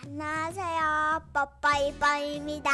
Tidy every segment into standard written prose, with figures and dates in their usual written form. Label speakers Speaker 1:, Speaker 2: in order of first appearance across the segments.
Speaker 1: 안녕하세요. 뽀뽀이뽀입니다.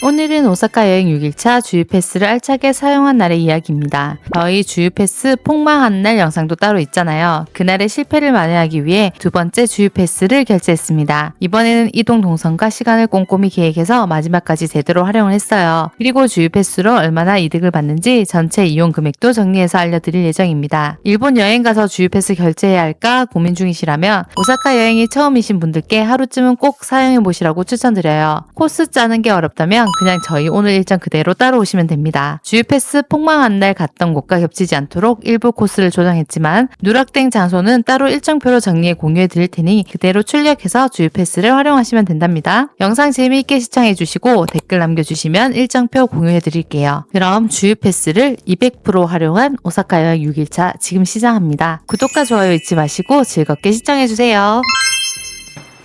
Speaker 2: 오늘은 오사카 여행 6일차 주유 패스를 알차게 사용한 날의 이야기입니다. 저희 주유 패스 폭망한 날 영상도 따로 있잖아요. 그날의 실패를 만회하기 위해 두 번째 주유 패스를 결제했습니다. 이번에는 이동 동선과 시간을 꼼꼼히 계획해서 마지막까지 제대로 활용을 했어요. 그리고 주유 패스로 얼마나 이득을 받는지 전체 이용 금액도 정리해서 알려드릴 예정입니다. 일본 여행 가서 주유 패스 결제해야 할까 고민 중이시라면 오사카 여행이 처음이신 분들께 하루쯤은 꼭 사용해 보시라고 추천드려요. 코스 짜는 게 어렵다면 그냥 저희 오늘 일정 그대로 따라오시면 됩니다. 주유 패스 폭망한 날 갔던 곳과 겹치지 않도록 일부 코스를 조정했지만 누락된 장소는 따로 일정표로 정리해 공유해 드릴 테니 그대로 출력해서 주유 패스를 활용하시면 된답니다. 영상 재미있게 시청해 주시고 댓글 남겨주시면 일정표 공유해 드릴게요. 그럼 주유 패스를 200% 활용한 오사카 여행 6일차 지금 시작합니다. 구독과 좋아요 잊지 마시고 즐겁게 시청해 주세요.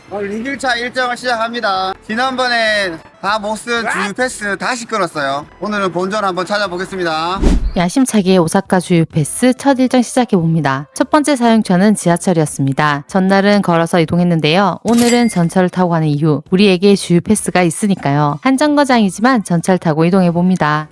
Speaker 3: 오늘 6일차 일정을 시작합니다. 지난번에 다 못 쓴 주유 패스 다시 끊었어요. 오늘은 본전 한번 찾아보겠습니다.
Speaker 2: 야심차게 오사카 주유 패스 첫 일정 시작해봅니다. 첫 번째 사용처는 지하철이었습니다. 전날은 걸어서 이동했는데요. 오늘은 전철을 타고 가는 이유, 우리에게 주유 패스가 있으니까요. 한 정거장이지만 전철 타고 이동해봅니다.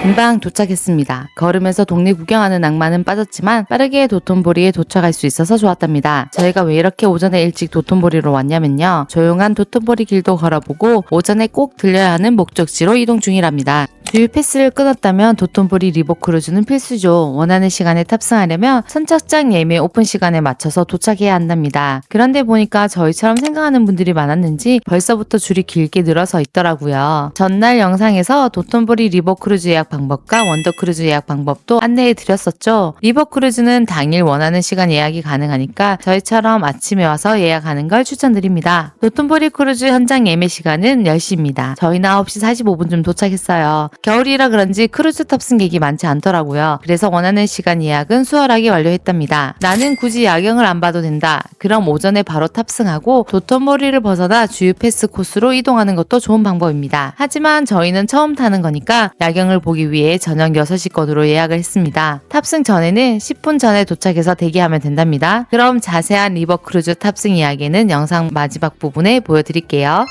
Speaker 2: 금방 도착했습니다. 걸으면서 동네 구경하는 낭만은 빠졌지만 빠르게 도톤보리에 도착할 수 있어서 좋았답니다. 저희가 왜 이렇게 오전에 일찍 도톤보리로 왔냐면요. 조용한 도톤보리 길도 걸어보고 오전에 꼭 들려야 하는 목적지로 이동 중이랍니다. 주유 패스를 끊었다면 도톤보리 리버 크루즈는 필수죠. 원하는 시간에 탑승하려면 선착장 예매 오픈 시간에 맞춰서 도착해야 한답니다. 그런데 보니까 저희처럼 생각하는 분들이 많았는지 벌써부터 줄이 길게 늘어서 있더라고요. 전날 영상에서 도톤보리 리버 크루즈 예약 방법과 원더 크루즈 예약 방법도 안내해 드렸었죠. 리버 크루즈는 당일 원하는 시간 예약이 가능하니까 저희처럼 아침에 와서 예약하는 걸 추천드립니다. 도톤보리 크루즈 현장 예매 시간은 10시입니다. 저희는 9시 45분쯤 도착했어요. 겨울이라 그런지 크루즈 탑승객이 많지 않더라고요. 그래서 원하는 시간 예약은 수월하게 완료했답니다. 나는 굳이 야경을 안 봐도 된다. 그럼 오전에 바로 탑승하고 도톤보리를 벗어나 주유 패스 코스로 이동하는 것도 좋은 방법입니다. 하지만 저희는 처음 타는 거니까 야경을 보기 위해 저녁 6시 건으로 예약을 했습니다. 탑승 전에는 10분 전에 도착해서 대기하면 된답니다. 그럼 자세한 리버 크루즈 탑승 이야기는 영상 마지막 부분에 보여드릴게요.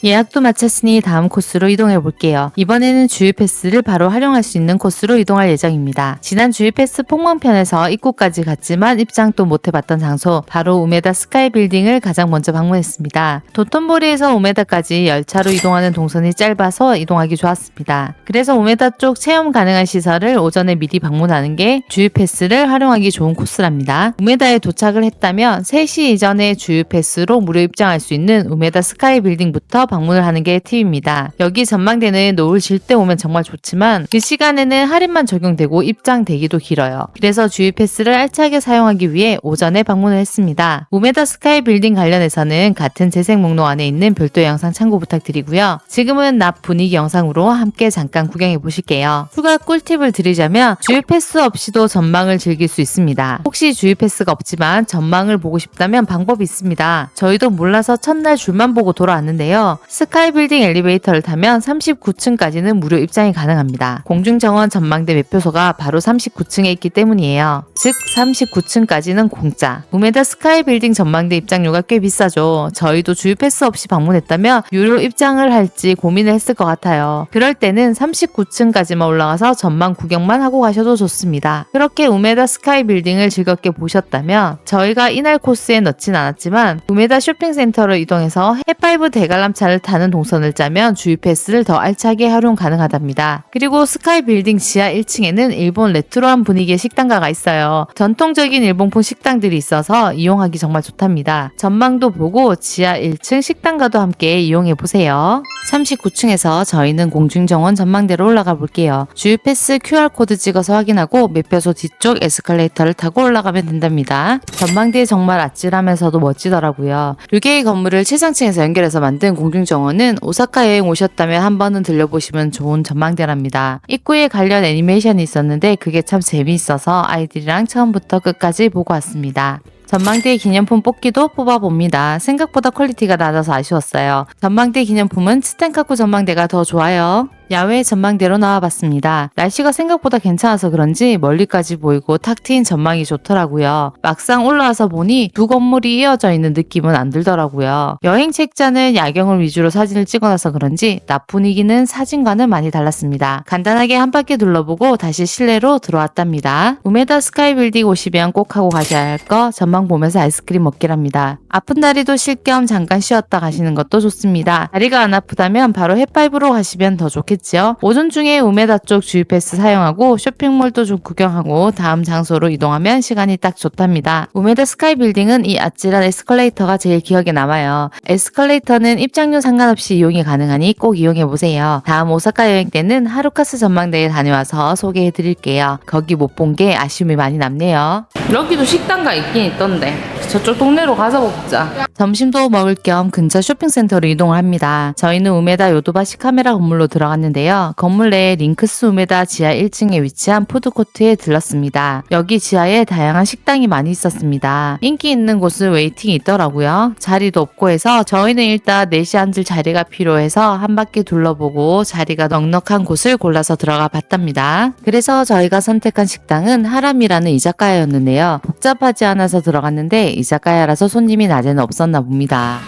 Speaker 2: 예약도 마쳤으니 다음 코스로 이동해 볼게요. 이번에는 주유 패스를 바로 활용할 수 있는 코스로 이동할 예정입니다. 지난 주유 패스 폭망편에서 입구까지 갔지만 입장도 못 해봤던 장소, 바로 우메다 스카이 빌딩을 가장 먼저 방문했습니다. 도톤보리에서 우메다까지 열차로 이동하는 동선이 짧아서 이동하기 좋았습니다. 그래서 우메다 쪽 체험 가능한 시설을 오전에 미리 방문하는 게 주유 패스를 활용하기 좋은 코스랍니다. 우메다에 도착을 했다면 3시 이전에 주유 패스로 무료 입장할 수 있는 우메다 스카이 빌딩부터 방문을 하는 게 팁입니다. 여기 전망대는 노을 질 때 오면 정말 좋지만 그 시간에는 할인만 적용되고 입장 대기도 길어요. 그래서 주유 패스를 알차게 사용하기 위해 오전에 방문을 했습니다. 우메다 스카이 빌딩 관련해서는 같은 재생 목록 안에 있는 별도 영상 참고 부탁드리고요. 지금은 낮 분위기 영상으로 함께 잠깐 구경해 보실게요. 추가 꿀팁을 드리자면 주유 패스 없이도 전망을 즐길 수 있습니다. 혹시 주유 패스가 없지만 전망을 보고 싶다면 방법이 있습니다. 저희도 몰라서 첫날 줄만 보고 돌아왔는데요. 스카이 빌딩 엘리베이터를 타면 39층까지는 무료 입장이 가능합니다. 공중정원 전망대 매표소가 바로 39층에 있기 때문이에요. 즉 39층까지는 공짜. 우메다 스카이 빌딩 전망대 입장료가 꽤 비싸죠. 저희도 주유 패스 없이 방문했다면 유료 입장을 할지 고민을 했을 것 같아요. 그럴 때는 39층까지만 올라가서 전망 구경만 하고 가셔도 좋습니다. 그렇게 우메다 스카이 빌딩을 즐겁게 보셨다면 저희가 이날 코스에 넣진 않았지만 우메다 쇼핑센터로 이동해서 해파이브 대관람차를 타는 동선을 짜면 주유 패스를 더 알차게 활용 가능하답니다. 그리고 스카이 빌딩 지하 1층에는 일본 레트로한 분위기의 식당가가 있어요. 전통적인 일본풍 식당들이 있어서 이용하기 정말 좋답니다. 전망도 보고 지하 1층 식당가도 함께 이용해보세요. 39층에서 저희는 공중정원 전망대로 올라가 볼게요. 주유 패스 QR코드 찍어서 확인하고 매표소 뒤쪽 에스컬레이터를 타고 올라가면 된답니다. 전망대 정말 아찔하면서도 멋지더라고요. 6개의 건물을 최상층에서 연결해서 만든 공중정원은 오사카 여행 오셨다면 한 번은 들려보시면 좋은 전망대랍니다. 입구에 관련 애니메이션이 있었는데 그게 참 재미있어서 아이들이랑 처음부터 끝까지 보고 왔습니다. 전망대 기념품 뽑기도 뽑아봅니다. 생각보다 퀄리티가 낮아서 아쉬웠어요. 전망대 기념품은 스텐카쿠 전망대가 더 좋아요. 야외 전망대로 나와봤습니다. 날씨가 생각보다 괜찮아서 그런지 멀리까지 보이고 탁 트인 전망이 좋더라고요. 막상 올라와서 보니 두 건물이 이어져 있는 느낌은 안 들더라고요. 여행 책자는 야경을 위주로 사진을 찍어놔서 그런지 낮 분위기는 사진과는 많이 달랐습니다. 간단하게 한 바퀴 둘러보고 다시 실내로 들어왔답니다. 우메다 스카이 빌딩 오시면 꼭 하고 가셔야 할 거 전망 보면서 아이스크림 먹기랍니다. 아픈 다리도 쉴 겸 잠깐 쉬었다 가시는 것도 좋습니다. 다리가 안 아프다면 바로 햇바이브로 가시면 더 좋겠죠. 오전 중에 우메다 쪽 주유 패스 사용하고 쇼핑몰도 좀 구경하고 다음 장소로 이동하면 시간이 딱 좋답니다. 우메다 스카이 빌딩은 이 아찔한 에스컬레이터가 제일 기억에 남아요. 에스컬레이터는 입장료 상관없이 이용이 가능하니 꼭 이용해보세요. 다음 오사카 여행 때는 하루카스 전망대에 다녀와서 소개해드릴게요. 거기 못 본 게 아쉬움이 많이 남네요. 여기도 식당가 있긴 있던데 저쪽 동네로 가서 먹자. 점심도 먹을 겸 근처 쇼핑센터로 이동을 합니다. 저희는 우메다 요도바시 카메라 건물로 들어갔는데요. 건물 내에 링크스 우메다 지하 1층에 위치한 푸드코트에 들렀습니다. 여기 지하에 다양한 식당이 많이 있었습니다. 인기 있는 곳은 웨이팅이 있더라고요. 자리도 없고 해서 저희는 일단 4시 앉을 자리가 필요해서 한 바퀴 둘러보고 자리가 넉넉한 곳을 골라서 들어가 봤답니다. 그래서 저희가 선택한 식당은 하람이라는 이자카야였는데요. 복잡하지 않아서 들어갔는데 이자카야라서 손님이 낮에는 없었나 봅니다.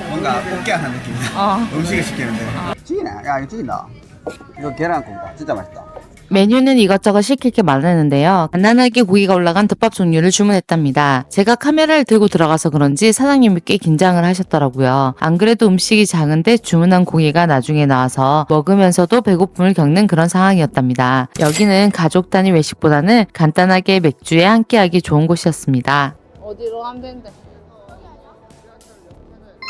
Speaker 3: 뭔가 뽑기하는 느낌이다. 음식을 시키는데. 찌기네. 야 이거 찌긴다. 이거 계란국이다. 진짜 맛있다.
Speaker 2: 메뉴는 이것저것 시킬 게 많았는데요. 간단하게 고기가 올라간 덮밥 종류를 주문했답니다. 제가 카메라를 들고 들어가서 그런지 사장님이 꽤 긴장을 하셨더라고요. 안 그래도 음식이 작은데 주문한 고기가 나중에 나와서 먹으면서도 배고픔을 겪는 그런 상황이었답니다. 여기는 가족 단위 외식보다는 간단하게 맥주에 함께하기 좋은 곳이었습니다.
Speaker 4: 어디로 하면 되는데?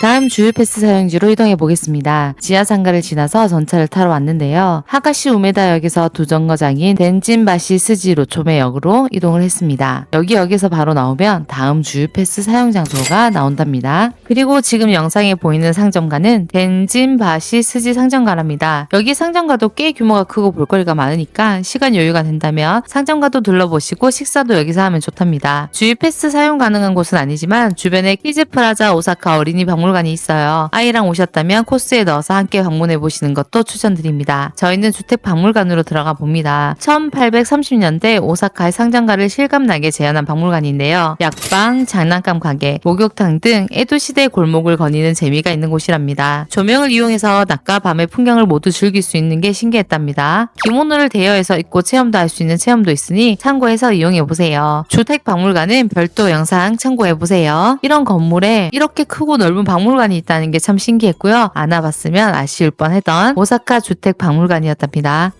Speaker 2: 다음 주유 패스 사용지로 이동해 보겠습니다. 지하상가를 지나서 전차를 타러 왔는데요. 하가시 우메다역에서 두 정거장인 덴진바시 스지 로초메역으로 이동을 했습니다. 여기 역에서 바로 나오면 다음 주유 패스 사용 장소가 나온답니다. 그리고 지금 영상에 보이는 상점가는 덴진바시 스지 상점가랍니다. 여기 상점가도 꽤 규모가 크고 볼거리가 많으니까 시간 여유가 된다면 상점가도 둘러보시고 식사도 여기서 하면 좋답니다. 주유 패스 사용 가능한 곳은 아니지만 주변에 키즈프라자 오사카 어린이 박물관이 있어요. 아이랑 오셨다면 코스에 넣어서 함께 방문해 보시는 것도 추천드립니다. 저희는 주택박물관으로 들어가 봅니다. 1830년대 오사카의 상점가를 실감나게 재현한 박물관인데요. 약방, 장난감 가게, 목욕탕 등 에도시대 골목을 거니는 재미가 있는 곳이랍니다. 조명을 이용해서 낮과 밤의 풍경을 모두 즐길 수 있는 게 신기했답니다. 기모노를 대여해서 입고 체험도 할 수 있는 체험도 있으니 참고해서 이용해보세요. 주택박물관은 별도 영상 참고해보세요. 이런 건물에 이렇게 크고 넓은 박물관이 있다는 게 참 신기했고요. 안 와봤으면 아쉬울 뻔했던 오사카 주택박물관이었답니다.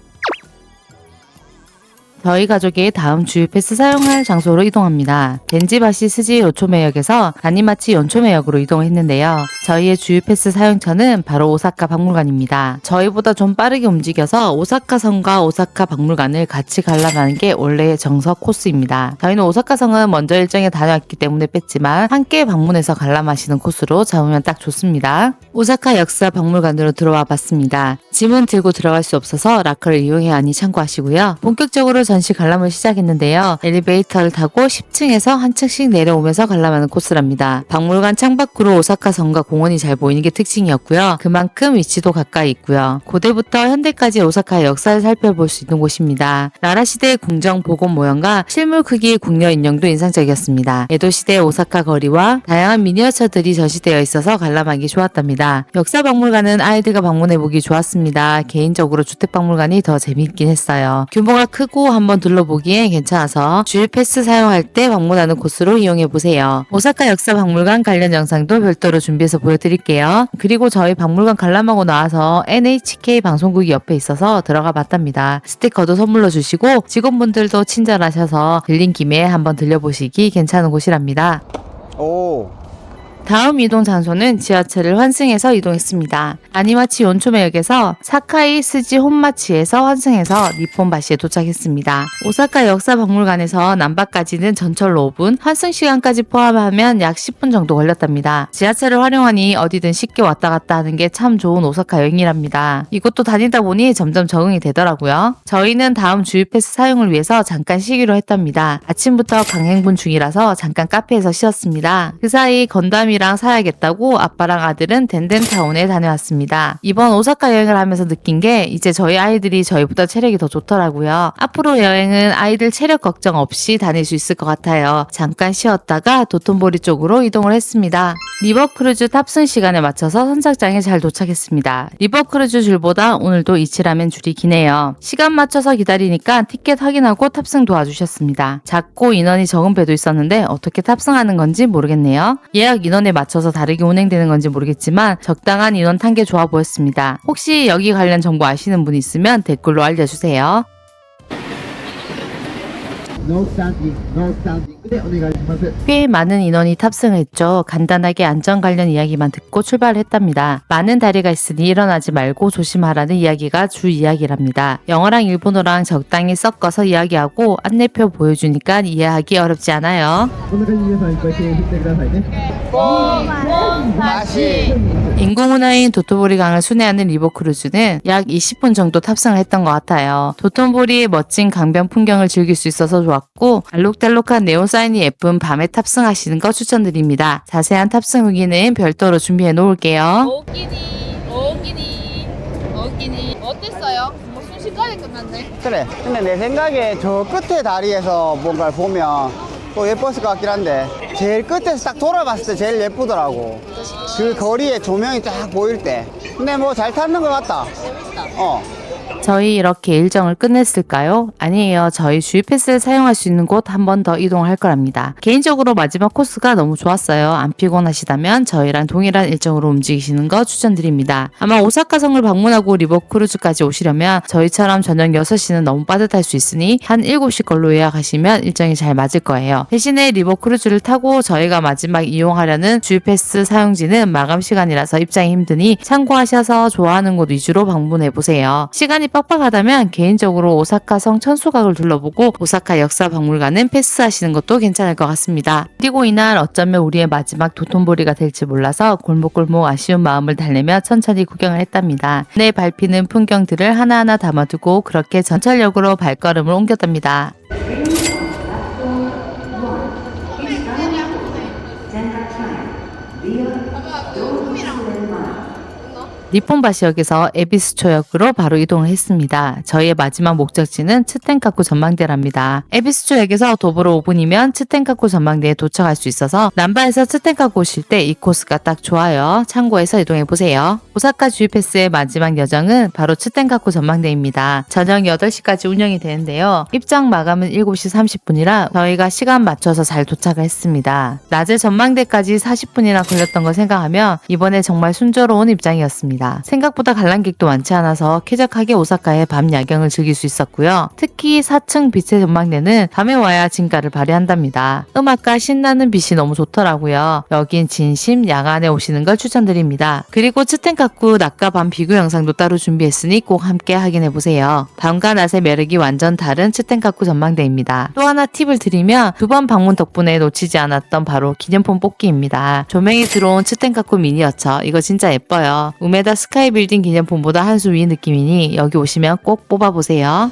Speaker 2: 저희 가족이 다음 주유 패스 사용할 장소로 이동합니다. 덴지바시 스지 요초메역에서 다니마치 연초메역으로 이동했는데요. 저희의 주유 패스 사용처는 바로 오사카 박물관입니다. 저희보다 좀 빠르게 움직여서 오사카성과 오사카 박물관을 같이 관람하는 게 원래의 정석 코스입니다. 저희는 오사카성은 먼저 일정에 다녀왔기 때문에 뺐지만 함께 방문해서 관람하시는 코스로 잡으면 딱 좋습니다. 오사카 역사 박물관으로 들어와 봤습니다. 짐은 들고 들어갈 수 없어서 라커를 이용해야 하니 참고하시고요. 본격적으로 전시 관람을 시작했는데요. 엘리베이터를 타고 10층에서 한 층씩 내려오면서 관람하는 코스랍니다. 박물관 창밖으로 오사카 성과 공원이 잘 보이는 게 특징이었고요. 그만큼 위치도 가까이 있고요. 고대부터 현대까지 오사카의 역사를 살펴볼 수 있는 곳입니다. 나라시대의 궁정 복원 모형과 실물 크기의 궁녀 인형도 인상적이었습니다. 에도시대 오사카 거리와 다양한 미니어처들이 전시되어 있어서 관람하기 좋았답니다. 역사박물관은 아이들과 방문해보기 좋았습니다. 개인적으로 주택박물관이 더 재밌긴 했어요. 규모가 크고 한번 둘러보기에 괜찮아서 주유 패스 사용할 때 방문하는 코스로 이용해보세요. 오사카 역사박물관 관련 영상도 별도로 준비해서 보여드릴게요. 그리고 저희 박물관 관람하고 나와서 NHK 방송국이 옆에 있어서 들어가 봤답니다. 스티커도 선물로 주시고 직원분들도 친절하셔서 들린 김에 한번 들려보시기 괜찮은 곳이랍니다.
Speaker 3: 오.
Speaker 2: 다음 이동 장소는 지하철을 환승해서 이동했습니다. 아니마치 연초메역에서 사카이 스지 혼마치에서 환승해서 니폰바시에 도착했습니다. 오사카 역사박물관에서 남바까지는 전철로 5분, 환승 시간까지 포함하면 약 10분 정도 걸렸답니다. 지하철을 활용하니 어디든 쉽게 왔다 갔다 하는 게 참 좋은 오사카 여행이랍니다. 이곳도 다니다 보니 점점 적응이 되더라고요. 저희는 다음 주유 패스 사용을 위해서 잠깐 쉬기로 했답니다. 아침부터 강행군 중이라서 잠깐 카페에서 쉬었습니다. 그 사이 건담이랑 동이랑 사야겠다고 아빠랑 아들은 덴덴타운에 다녀왔습니다. 이번 오사카 여행을 하면서 느낀 게 이제 저희 아이들이 저희보다 체력이 더 좋더라고요. 앞으로 여행은 아이들 체력 걱정 없이 다닐 수 있을 것 같아요. 잠깐 쉬었다가 도톤보리 쪽으로 이동을 했습니다. 리버크루즈 탑승 시간에 맞춰서 선착장에 잘 도착했습니다. 리버크루즈 줄보다 오늘도 이치라면 줄이 기네요. 시간 맞춰서 기다리니까 티켓 확인하고 탑승 도와주셨습니다. 작고 인원이 적은 배도 있었는데 어떻게 탑승하는 건지 모르겠네요. 예약 인원에 맞춰서 다르게 운행되는 건지 모르겠지만 적당한 인원 탄 게 좋아 보였습니다. 혹시 여기 관련 정보 아시는 분 있으면 댓글로 알려주세요. 꽤 많은 인원이 탑승을 했죠. 간단하게 안전 관련 이야기만 듣고 출발을 했답니다. 많은 다리가 있으니 일어나지 말고 조심하라는 이야기가 주 이야기랍니다. 영어랑 일본어랑 적당히 섞어서 이야기하고 안내표 보여주니까 이해하기 어렵지 않아요.
Speaker 3: 다시
Speaker 2: 인공운하인 도톤보리 강을 순회하는 리버크루즈는 약 20분 정도 탑승을 했던 것 같아요. 도톤보리의 멋진 강변 풍경을 즐길 수 있어서 좋았고 알록달록한 네온 사인이 예쁜 밤에 탑승하시는 거 추천드립니다. 자세한 탑승 후기는 별도로 준비해 놓을게요.
Speaker 4: 오기니 어땠어요? 뭐 순식간에 끝났네.
Speaker 3: 그래. 근데 내 생각에 저 끝에 다리에서 뭔가를 보면 또 예뻤을 것 같긴 한데 제일 끝에서 딱 돌아봤을 때 제일 예쁘더라고. 그 거리에 조명이 쫙 보일 때. 근데 뭐 잘 탔는 것 같다.
Speaker 2: 저희 이렇게 일정을 끝냈을까요? 아니에요. 저희 주유 패스를 사용할 수 있는 곳 한 번 더 이동할 거랍니다. 개인적으로 마지막 코스가 너무 좋았어요. 안 피곤하시다면 저희랑 동일한 일정으로 움직이시는 거 추천드립니다. 아마 오사카 성을 방문하고 리버크루즈까지 오시려면 저희처럼 저녁 6시는 너무 빠듯할 수 있으니 한 7시 걸로 예약하시면 일정이 잘 맞을 거예요. 대신에 리버크루즈를 타고 저희가 마지막 이용하려는 주유 패스 사용지는 마감 시간이라서 입장이 힘드니 참고하셔서 좋아하는 곳 위주로 방문해보세요. 시간이 빡빡하다면 개인적으로 오사카 성 천수각을 둘러보고 오사카 역사 박물관은 패스하시는 것도 괜찮을 것 같습니다. 그리고 이날 어쩌면 우리의 마지막 도톤보리가 될지 몰라서 골목골목 아쉬운 마음을 달래며 천천히 구경을 했답니다. 내 밟히는 풍경들을 하나하나 담아두고 그렇게 전철역으로 발걸음을 옮겼답니다. 니폰바시역에서 에비스초역으로 바로 이동을 했습니다. 저희의 마지막 목적지는 츠텐카쿠 전망대랍니다. 에비스초역에서 도보로 5분이면 츠텐카쿠 전망대에 도착할 수 있어서 남바에서 츠텐카쿠 오실 때 이 코스가 딱 좋아요. 참고해서 이동해보세요. 오사카 주유패스의 마지막 여정은 바로 츠텐카쿠 전망대입니다. 저녁 8시까지 운영이 되는데요. 입장 마감은 7시 30분이라 저희가 시간 맞춰서 잘 도착을 했습니다. 낮에 전망대까지 40분이나 걸렸던 걸 생각하면 이번에 정말 순조로운 입장이었습니다. 생각보다 관람객도 많지 않아서 쾌적하게 오사카의 밤 야경을 즐길 수 있었고요. 특히 4층 빛의 전망대는 밤에 와야 진가를 발휘한답니다. 음악과 신나는 빛이 너무 좋더라고요. 여긴 진심 야간에 오시는 걸 추천드립니다. 그리고 츠텐카쿠 낮과 밤 비교 영상도 따로 준비했으니 꼭 함께 확인해보세요. 밤과 낮의 매력이 완전 다른 츠텐카쿠 전망대입니다. 또 하나 팁을 드리면 두 번 방문 덕분에 놓치지 않았던 바로 기념품 뽑기입니다. 조명이 들어온 츠텐카쿠 미니어처 이거 진짜 예뻐요. 우메다 스카이 빌딩 기념품보다 한 수 위 느낌이니 여기 오시면 꼭 뽑아보세요.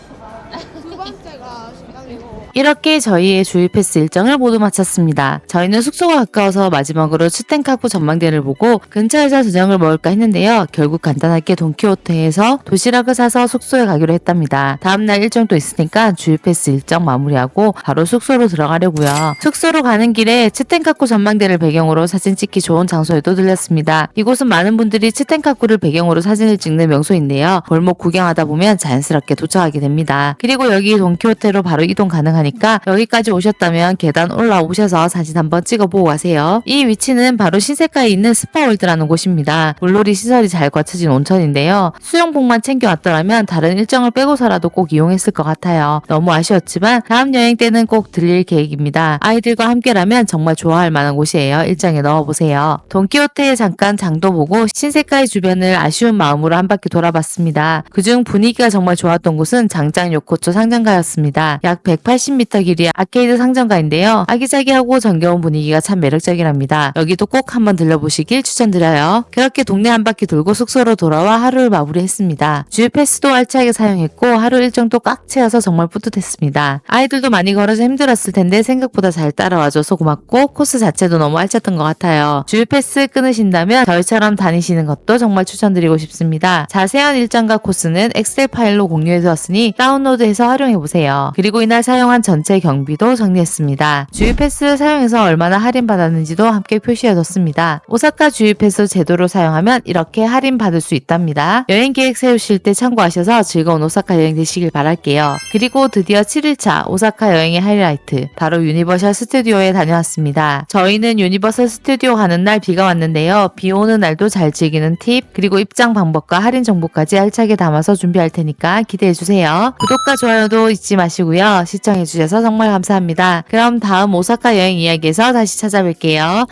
Speaker 4: 두 번째가 식당이고.
Speaker 2: 이렇게 저희의 주유 패스 일정을 모두 마쳤습니다. 저희는 숙소가 가까워서 마지막으로 츠텐카쿠 전망대를 보고 근처에서 저녁을 먹을까 했는데요. 결국 간단하게 돈키호테에서 도시락을 사서 숙소에 가기로 했답니다. 다음날 일정도 있으니까 주유 패스 일정 마무리하고 바로 숙소로 들어가려고요. 숙소로 가는 길에 츠텐카쿠 전망대를 배경으로 사진 찍기 좋은 장소에도 들렸습니다. 이곳은 많은 분들이 츠텐카쿠를 배경으로 사진을 찍는 명소인데요. 골목 구경하다 보면 자연스럽게 도착하게 됩니다. 그리고 여기 돈키호테로 바로 이동 가능하니까 여기까지 오셨다면 계단 올라오셔서 사진 한번 찍어보고 가세요. 이 위치는 바로 신세가에 있는 스파월드라는 곳입니다. 물놀이 시설이 잘 갖춰진 온천인데요. 수영복만 챙겨왔더라면 다른 일정을 빼고서라도 꼭 이용했을 것 같아요. 너무 아쉬웠지만 다음 여행 때는 꼭 들릴 계획입니다. 아이들과 함께라면 정말 좋아할 만한 곳이에요. 일정에 넣어보세요. 돈키호테에 잠깐 장도 보고 신세가의 주변을 아쉬운 마음으로 한 바퀴 돌아봤습니다. 그중 분위기가 정말 좋았던 곳은 장장 요코초 상점가였습니다. 약 180 40m 길이의 아케이드 상점가인데요. 아기자기하고 정겨운 분위기가 참 매력적이랍니다. 여기도 꼭 한번 들려보시길 추천드려요. 그렇게 동네 한 바퀴 돌고 숙소로 돌아와 하루를 마무리했습니다. 주유 패스도 알차게 사용했고 하루 일정도 꽉 채워서 정말 뿌듯했습니다. 아이들도 많이 걸어서 힘들었을 텐데 생각보다 잘 따라와줘서 고맙고 코스 자체도 너무 알찼던 것 같아요. 주유 패스 끊으신다면 저희처럼 다니시는 것도 정말 추천드리고 싶습니다. 자세한 일정과 코스는 엑셀 파일로 공유해두었으니 다운로드해서 활용해보세요. 그리고 이날 사용한 전체 경비도 정리했습니다. 주유 패스 사용해서 얼마나 할인받았는지도 함께 표시해뒀습니다. 오사카 주유 패스 제도로 사용하면 이렇게 할인받을 수 있답니다. 여행 계획 세우실 때 참고하셔서 즐거운 오사카 여행 되시길 바랄게요. 그리고 드디어 7일차 오사카 여행의 하이라이트 바로 유니버셜 스튜디오에 다녀왔습니다. 저희는 유니버설 스튜디오 가는 날 비가 왔는데요. 비 오는 날도 잘 즐기는 팁 그리고 입장 방법과 할인 정보까지 알차게 담아서 준비할 테니까 기대해주세요. 구독과 좋아요도 잊지 마시고요. 시청해주셔서 정말 감사합니다. 그럼 다음 오사카 여행 이야기에서 다시 찾아뵐게요.